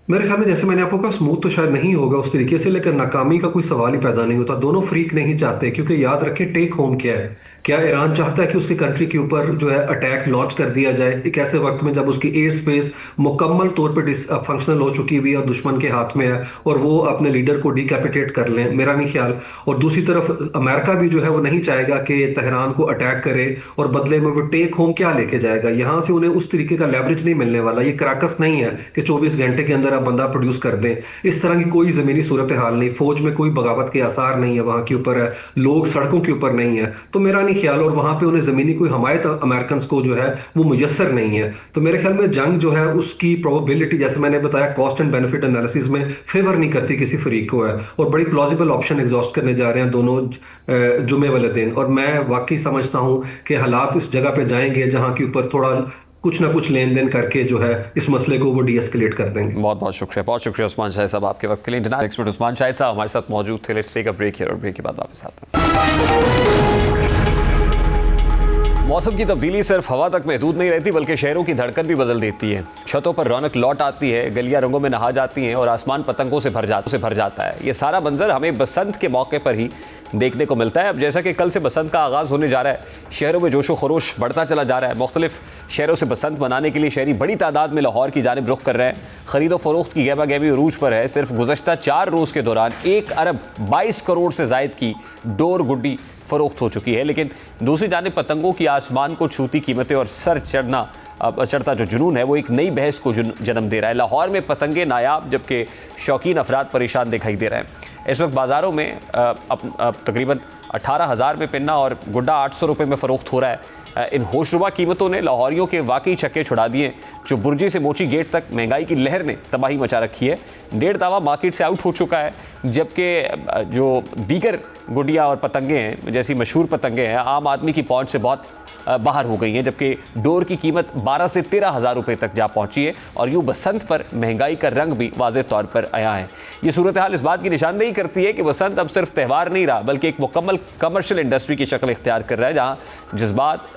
मेरे ख्याल में जैसे मैंने आपको कहा स्मूथ तो शायद नहीं होगा उस तरीके से, लेकिन नाकामी का कोई सवाल ही पैदा नहीं होता। दोनों फ्रीक नहीं चाहते, क्योंकि याद रखें टेक होम क्या है। क्या ईरान चाहता है कि उसकी कंट्री के ऊपर जो है अटैक लॉन्च कर दिया जाए एक ऐसे वक्त में जब उसकी एयर स्पेस मुकम्मल तौर पर फंक्शनल हो चुकी हुई और दुश्मन के हाथ में है, और वो अपने लीडर को डिकैपिटेट कर लें? मेरा नहीं ख्याल। और दूसरी तरफ अमेरिका भी जो है वो नहीं चाहेगा कि तेहरान को अटैक करे, और बदले में वो टेक होम क्या लेके जाएगा? यहाँ से उन्हें उस तरीके का लेवरेज नहीं मिलने वाला। ये कराकस नहीं है कि 24 घंटे के अंदर आप बंदा प्रोड्यूस कर दें। इस तरह की कोई ज़मीनी सूरत हाल नहीं, फौज में कोई बगावत के आसार नहीं है वहाँ के ऊपर है, लोग सड़कों के ऊपर नहीं है। तो मेरा नहीं ख्याल, और वहाँ पे उन्हें ज़मीनी कोई हमायत अमेरिकन को जो है वो मुयस्सर नहीं है। तो मेरे ख्याल में जंग जो है उसकी प्रोबेबिलिटी जैसे मैंने बताया कॉस्ट एंड बेनिफिट एनालिसिस में फेवर नहीं करती किसी फरीक को है, और बड़ी प्लॉजिबल ऑप्शन एग्जॉस्ट करने जा रहे हैं दोनों जुमे वाले दिन। और मैं वाकई समझता हूँ कि हालात इस जगह पे जाएंगे जहाँ के ऊपर थोड़ा कुछ ना कुछ लेन देन करके जो है इस मसले को वो डीएस्केलेट कर देंगे। बहुत बहुत शुक्रिया उस्मान शाहिद साहब आपके वक्त के लिए। इंटरनेशनल एक्सपर्ट उस्मान शाहिद साहब हमारे साथ मौजूद थे। Let's take a break here, और ब्रेक के बाद वापस आते हैं। मौसम की तब्दीली सिर्फ हवा तक महदूद नहीं रहती, बल्कि शहरों की धड़कन भी बदल देती है। छतों पर रौनक लौट आती है, गलियां रंगों में नहा जाती हैं, और आसमान पतंगों से भर जाता है। ये सारा मंजर हमें बसंत के मौके पर ही देखने को मिलता है। अब जैसा कि कल से बसंत का आगाज़ होने जा रहा है, शहरों में जोशो खरोश बढ़ता चला जा रहा है। मुख्तलिफ शहरों से बसंत मनाने के लिए शहरी बड़ी तादाद में लाहौर की जानिब रुख कर रहे हैं। ख़रीदो फरोख्त की गहमा गहमी उरूज पर है। सिर्फ गुज़श्ता 4 रोज़ के दौरान 1 अरब 22 करोड़ से ज़ायद की डोर गुड्डी फ़रोख्त हो चुकी है। लेकिन दूसरी जानिब पतंगों की आसमान को छूती कीमतें और सर चढ़ता जो जुनून है वो एक नई बहस को जन्म दे रहा है। लाहौर में पतंगे नायाब, जबकि शौकीन अफराद परेशान दिखाई दे रहे हैं। इस वक्त बाज़ारों में तकरीबन 18,000 में पिन्ना और गुड्डा 800 रुपये में फ़रोख्त हो रहा है। इन होशरुबा कीमतों ने लाहौरियों के वाकई छक्के छुड़ा दिए। जो बुर्जी से मोची गेट तक महंगाई की लहर ने तबाही मचा रखी है। 1.5 दावा मार्केट से आउट हो चुका है, जबकि जो दीगर गुडिया और पतंगे हैं, जैसी मशहूर पतंगे हैं, आम आदमी की पहुंच से बहुत बाहर हो गई हैं, जबकि डोर की कीमत 12 से 13 हज़ार रुपये तक जा पहुंची है। और यूँ बसंत पर महंगाई का रंग भी वाज़ेह तौर पर आया है। ये सूरत हाल इस बात की निशानदेही करती है कि बसंत अब सिर्फ त्यौहार नहीं रहा, बल्कि एक मुकम्मल कमर्शियल इंडस्ट्री की शक्ल इख्तियार कर रहा है, जहाँ जज्बात,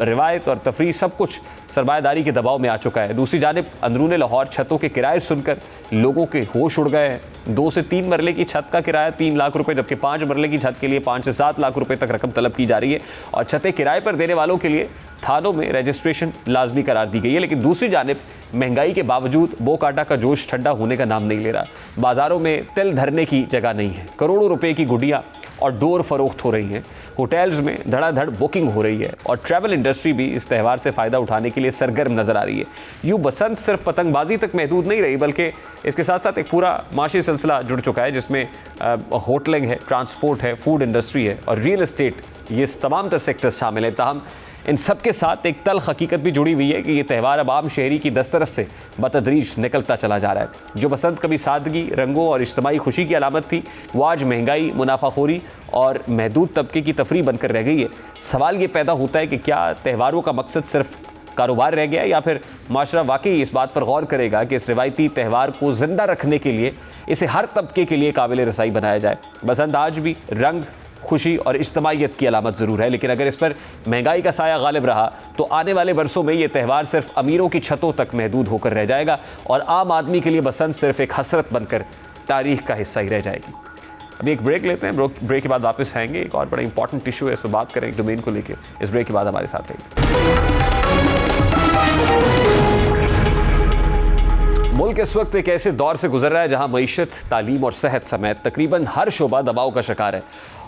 रिवायत और तफरीह सब कुछ सरमायादारी के दबाव में आ चुका है। दूसरी जानिब अंदरूने लाहौर छतों के किराए सुनकर लोगों के होश उड़ गए हैं। 2 से 3 मरले की छत का किराया 3 लाख रुपए, जबकि 5 मरले की छत के लिए 5 से 7 लाख रुपए तक रकम तलब की जा रही है। और छतें किराए पर देने वालों के लिए थानों में रजिस्ट्रेशन लाजमी करार दी गई है। लेकिन दूसरी जानिब महंगाई के बावजूद बो काटा का जोश ठंडा होने का नाम नहीं ले रहा। बाजारों में तिल धरने की जगह नहीं है। करोड़ों रुपए की गुडियाँ और डोर फरोख्त हो रही हैं। होटल्स में धड़ाधड़ बुकिंग हो रही है और ट्रैवल इंडस्ट्री भी इस त्यौहार से फ़ायदा उठाने के लिए सरगर्म नजर आ रही है। यूँ बसंत सिर्फ पतंगबाजी तक महदूद नहीं रही, बल्कि इसके साथ साथ एक पूरा माशी सिलसिला जुड़ चुका है, जिसमें होटलिंग है, ट्रांसपोर्ट है, फूड इंडस्ट्री है और रियल एस्टेट, ये तमाम तर सेक्टर्स शामिल हैं। ताहम इन सब के साथ एक तल्ख हकीकत भी जुड़ी हुई है कि ये त्यौहार अब आम शहरी की दस्तरस से बतदरीज निकलता चला जा रहा है। जो बसंत कभी सादगी, रंगों और इज्तिमाई खुशी की अलामत थी, वो आज महंगाई, मुनाफाखोरी और महदूद तबके की तफरीह बनकर रह गई है। सवाल ये पैदा होता है कि क्या त्यौहारों का मकसद सिर्फ कारोबार रह गया, या फिर माशरा वाकई इस बात पर गौर करेगा कि इस रिवायती त्यौहार को जिंदा रखने के लिए इसे हर तबके के लिए काबिल रसाई बनाया जाए। बसंत आज भी रंग, खुशी और इज्तिमाइयत की अलामत ज़रूर है, लेकिन अगर इस पर महंगाई का साया गालिब रहा तो आने वाले बरसों में ये त्यौहार सिर्फ अमीरों की छतों तक महदूद होकर रह जाएगा और आम आदमी के लिए बसंत सिर्फ एक हसरत बनकर तारीख का हिस्सा ही रह जाएगी। अभी एक ब्रेक लेते हैं, ब्रेक के बाद वापस आएंगे। एक और बड़ा इंपॉर्टेंट इशू है, इस पर बात करें डोमेन को लेकर। इस ब्रेक के बाद हमारे साथ रहेंगे। मुल्क इस वक्त एक ऐसे दौर से गुजर रहा है जहां मईशत, तालीम और सेहत समेत तकरीबन हर शोबा दबाव का शिकार है।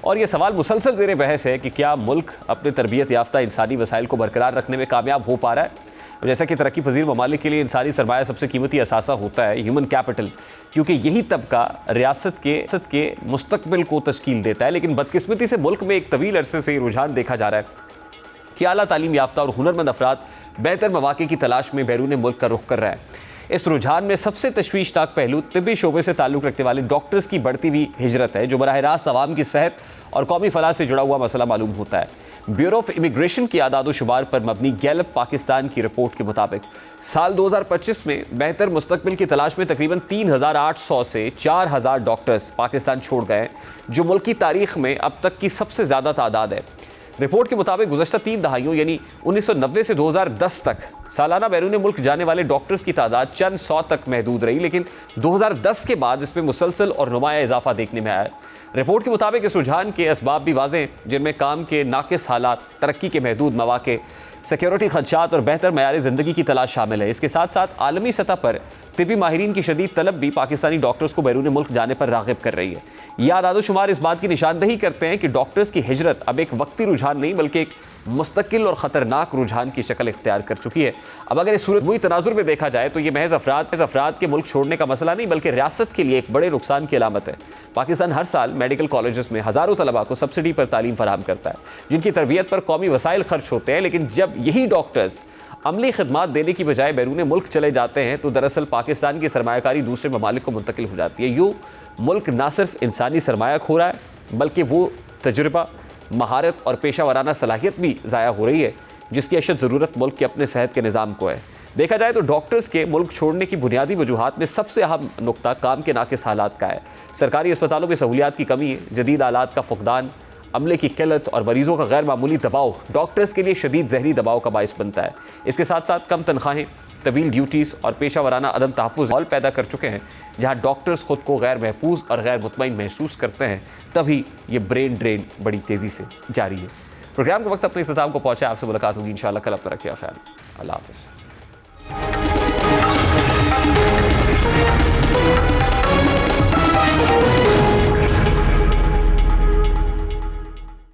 और ये सवाल मुसलसल ज़ेर बहस है कि क्या मुल्क अपने तरबियत याफ्ता इंसानी वसाइल को बरकरार रखने में कामयाब हो पा रहा है। जैसा कि तरक्की पजीर ममालिक के लिए इंसानी सरमाया सबसे कीमती असासा होता है, ह्यूमन कैपिटल, क्योंकि यही तबका रियासत के मुस्तकबिल को तश्कील देता है। लेकिन बदकिस्मती से मुल्क में एक तवील अरसे से रुझान देखा जा रहा है कि आला तालीम याफ्ता और हुनरमंद अफराद बेहतर मौक़े की तलाश में बैरून मुल्क का रुख कर रहा है। इस रुझान में सबसे तशवीशनाक पहलू तिब्बी शोबे से ताल्लुक़ रखने वाले डॉक्टर्स की बढ़ती हुई हिजरत है, जो बराह रास्त आवाम की सेहत और कौमी फलाह से जुड़ा हुआ मसला मालूम होता है। ब्यूरो ऑफ इमिग्रेशन की आदाद-ओ-शुमार पर मबनी गैलप पाकिस्तान की रिपोर्ट के मुताबिक साल 2025 में बेहतर मुस्तकबिल की तलाश में तकरीबन 3,800 से 4,000 डॉक्टर्स पाकिस्तान छोड़ गए, जो मुल्क की तारीख में अब तक की सबसे ज़्यादा तादाद है। रिपोर्ट के मुताबिक गुज़श्ता 3 दहाइयों यानी 1990 से 2010 तक सालाना बैरून मुल्क जाने वाले डॉक्टर्स की तादाद चंद 100 तक महदूद रही, लेकिन 2010 के बाद इसमें मुसलसल और नुमाया इजाफा देखने में आया। रिपोर्ट के मुताबिक इस रुझान के असबाब भी वाज़ेह हैं, जिनमें काम के नाकिस हालात, तरक्की के महदूद मौक़े, सिक्योरिटी खदशात और बेहतर मयार ज़िंदगी की तलाश शामिल है। इसके साथ साथ आलमी सतह पर तिबी माहिरीन की शदीद तलब भी पाकिस्तानी डॉक्टर्स को बैरून मुल्क जाने पर राग़िब कर रही है। यह आदाद-ओ-शुमार इस बात की निशानदही करते हैं कि डॉक्टर्स की हिजरत अब एक वक्ती रुझान नहीं, बल्कि एक मुस्तकिल और ख़तरनाक रुझान की शक्ल इख्तियार कर चुकी है। अब अगर इस सूरत वही तनाजुर में देखा जाए तो ये महज अफराद के मुल्क छोड़ने का मसला नहीं, बल्कि रियासत के लिए एक बड़े नुकसान की अलामत है। पाकिस्तान हर साल मेडिकल कॉलेजेस में हज़ारों तलबा को सब्सिडी पर तालीम फराहम करता है, जिनकी तरबियत पर कौमी वसाइल खर्च होते हैं। लेकिन जब यही डॉक्टर्स अमली खदमात देने की बजाय बैरून मुल्क चले जाते हैं तो दरअसल पाकिस्तान की सरमायाकारी दूसरे ममालिक को मुंतकिल हो जाती है। यूँ मुल्क ना सिर्फ इंसानी सरमाया खो रहा है, बल्कि वो तजुर्बा, महारत और पेशा वराना सलाहियत भी ज़ाया हो रही है, जिसकी अशद ज़रूरत मुल्क के अपने सेहत के निज़ाम को है। देखा जाए तो डॉक्टर्स के मुल्क छोड़ने की बुनियादी वजूहात में सबसे अहम नुकता काम के नाकिस हालात का है। सरकारी अस्पतालों में सहूलियात की कमी है, जदीद आलात का फुकदान, अमले की किल्लत और मरीजों का गैर मामूली दबाव डॉक्टर्स के लिए शदीद जहरी दबाव का बाइस बनता है। इसके साथ साथ कम तनख्वाहें, तवील ड्यूटीज़ और पेशा वराना अदम तहफ़्फ़ुज़ माहौल पैदा कर चुके हैं, जहाँ डॉक्टर्स ख़ुद को गैर महफूज और गैर मुतमईन महसूस करते हैं। तभी ये ब्रेन ड्रेन बड़ी तेज़ी से जारी है। प्रोग्राम के वक्त अपने इख्तिताम को पहुँचा। आपसे मुलाकात होगी इंशाअल्लाह कल। अब तक रखिए ख्याल। अल्लाह हाफ़िज़।